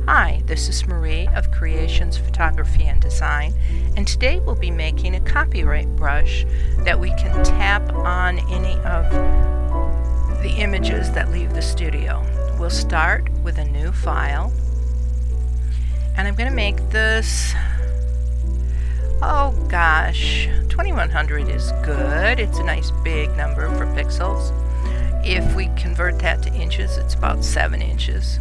Hi, this is Marie of Creations Photography and Design, and today we'll be making a copyright brush that we can tap on any of the images that leave the studio. We'll start with a new file, and I'm going to make this, 2100 is good. It's a nice big number for pixels. If we convert that to inches, it's about 7 inches.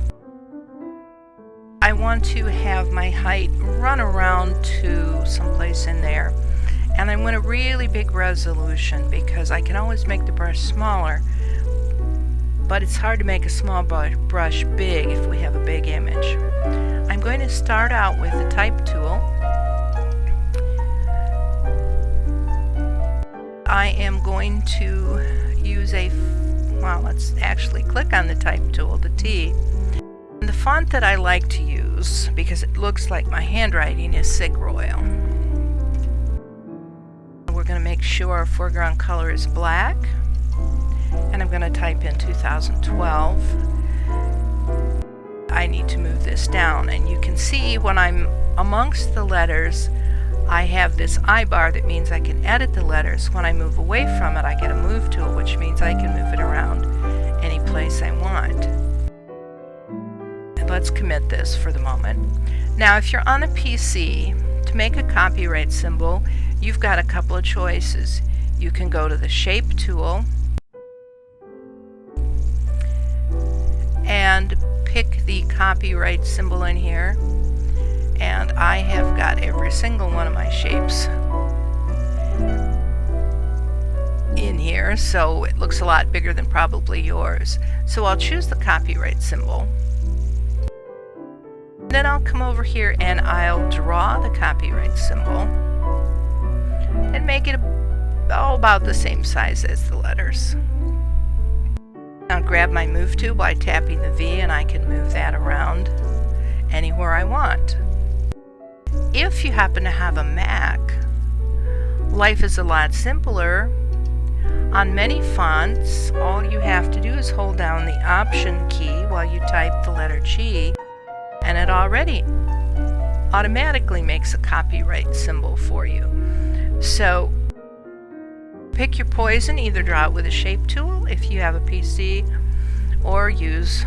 I want to have my height run around to someplace in there, and I want a really big resolution because I can always make the brush smaller, but it's hard to make a small brush big if we have a big image. I'm going to start out with the type tool. I am going to use let's actually click on the type tool, the T. The font that I like to use, because it looks like my handwriting, is Sig Royal. We're going to make sure our foreground color is black, and I'm going to type in 2012. I need to move this down, and you can see when I'm amongst the letters, I have this I bar that means I can edit the letters. When I move away from it, I get a move tool, which means I can move it around any place I want. Let's commit this for the moment. Now, if you're on a PC, to make a copyright symbol, you've got a couple of choices. You can go to the Shape tool and pick the copyright symbol in here. And I have got every single one of my shapes in here, so it looks a lot bigger than probably yours. So I'll choose the copyright symbol. Then I'll come over here and I'll draw the copyright symbol and make it about the same size as the letters. I'll grab my move tool by tapping the V, and I can move that around anywhere I want. If you happen to have a Mac, life is a lot simpler. On many fonts, all you have to do is hold down the Option key while you type the letter G, and it already automatically makes a copyright symbol for you. So pick your poison, either draw it with a Shape tool if you have a PC, or use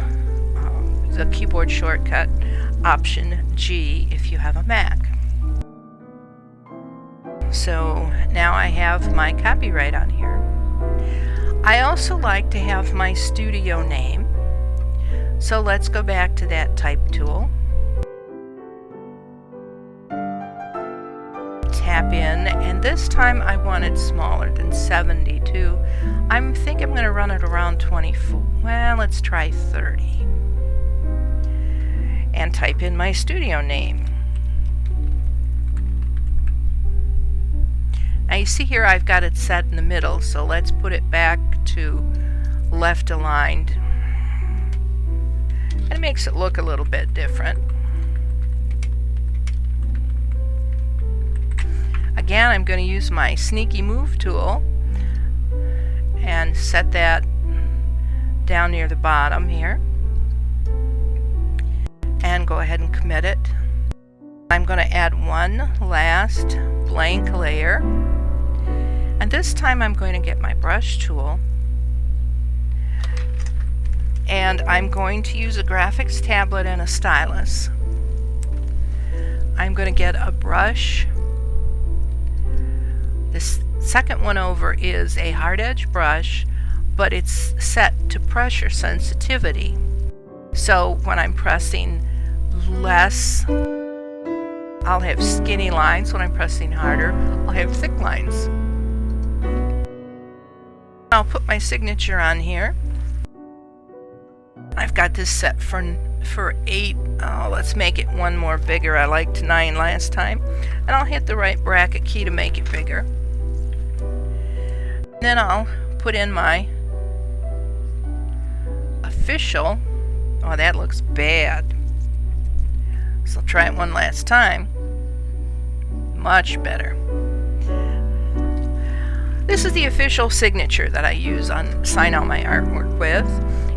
the keyboard shortcut Option G if you have a Mac. So now I have my copyright on here. I also like to have my studio name. So let's go back to that type tool. Tap in, and this time I want it smaller than 72. I think I'm going to run it around 24. Well, let's try 30. And type in my studio name. Now you see here I've got it set in the middle, so let's put it back to left aligned. And it makes it look a little bit different. Again, I'm going to use my sneaky move tool and set that down near the bottom here. And go ahead and commit it. I'm going to add one last blank layer. And this time I'm going to get my brush tool, and I'm going to use a graphics tablet and a stylus. I'm going to get a brush. This second one over is a hard edge brush, but it's set to pressure sensitivity. So when I'm pressing less, I'll have skinny lines. When I'm pressing harder, I'll have thick lines. I'll put my signature on here. I've got this set for 8. Let's make it one more bigger. I liked 9 last time. And I'll hit the right bracket key to make it bigger. Then I'll put in my official. Oh, that looks bad. So I'll try it one last time. Much better. This is the official signature that I use on sign all my artwork with.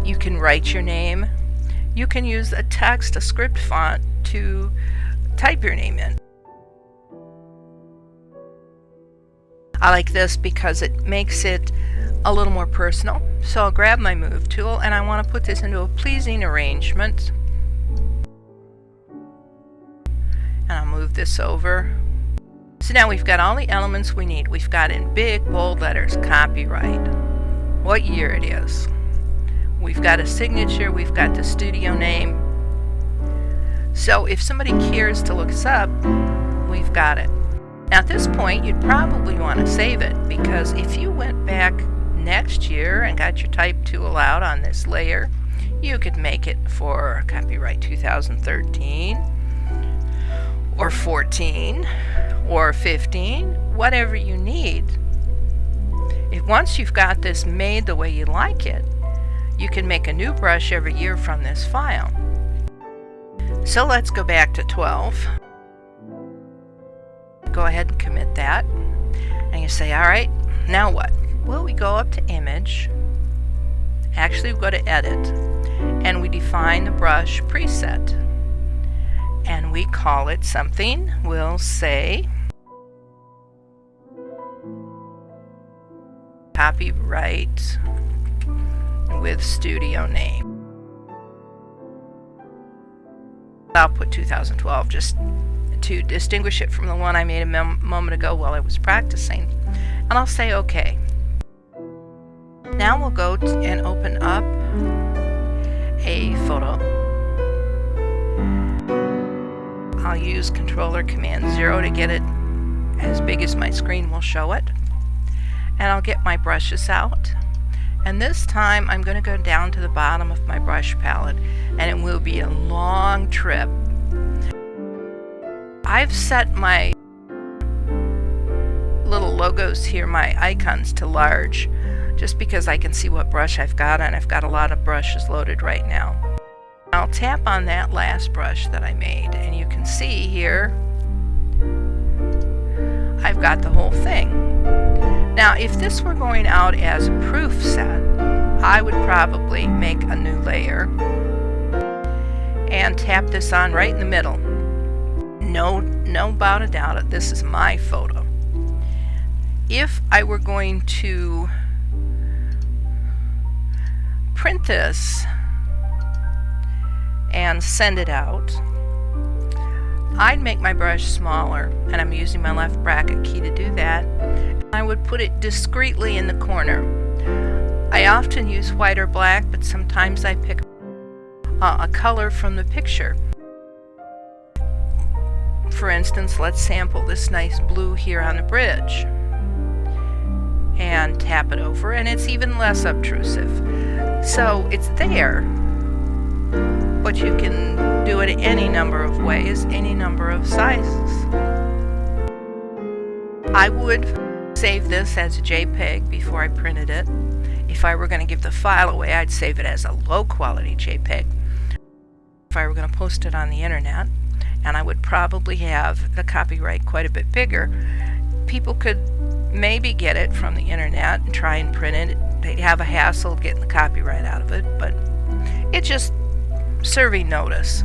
You can write your name, You can use a text, a script font to type your name in. I like this because it makes it a little more personal. So I'll grab my move tool and I want to put this into a pleasing arrangement. And I'll move this over. So now we've got all the elements we need. We've got in big bold letters, copyright, what year it is. We've got a signature, we've got the studio name. So if somebody cares to look us up, we've got it. Now at this point, you'd probably want to save it, because if you went back next year and got your type tool out on this layer, you could make it for copyright 2013 or 14 or 15, whatever you need. If once you've got this made the way you like it, you can make a new brush every year from this file. So let's go back to 12. Go ahead and commit that. And you say, all right, now what? Well, we go up to Image. Actually, we go to Edit. And we define the brush preset. And we call it something. We'll say copyright with studio name. I'll put 2012 just to distinguish it from the one I made a moment ago while I was practicing. And I'll say OK. Now we'll go and open up a photo. I'll use Controller Command 0 to get it as big as my screen will show it. And I'll get my brushes out. And this time I'm going to go down to the bottom of my brush palette, and it will be a long trip. I've set my little logos here, my icons, to large, just because I can see what brush I've got, and I've got a lot of brushes loaded right now. I'll tap on that last brush that I made, and you can see here I've got the whole thing. Now, if this were going out as a proof set, I would probably make a new layer and tap this on right in the middle. No doubt about it, this is my photo. If I were going to print this and send it out, I'd make my brush smaller, and I'm using my left bracket key to do that. I would put it discreetly in the corner. I often use white or black, but sometimes I pick a color from the picture. For instance, let's sample this nice blue here on the bridge and tap it over, and it's even less obtrusive. So it's there, but you can do it any number of ways, any number of sizes. I would save this as a JPEG before I printed it. If I were going to give the file away, I'd save it as a low quality JPEG. If I were going to post it on the internet, and I would probably have the copyright quite a bit bigger, people could maybe get it from the internet and try and print it. They'd have a hassle getting the copyright out of it, but it's just serving notice.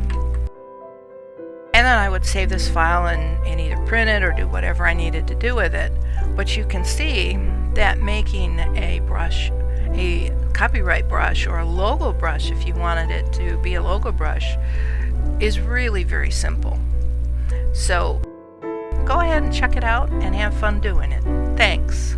And then I would save this file and either print it or do whatever I needed to do with it. But you can see that making a brush, a copyright brush or a logo brush, if you wanted it to be a logo brush, is really very simple. So go ahead and check it out and have fun doing it. Thanks.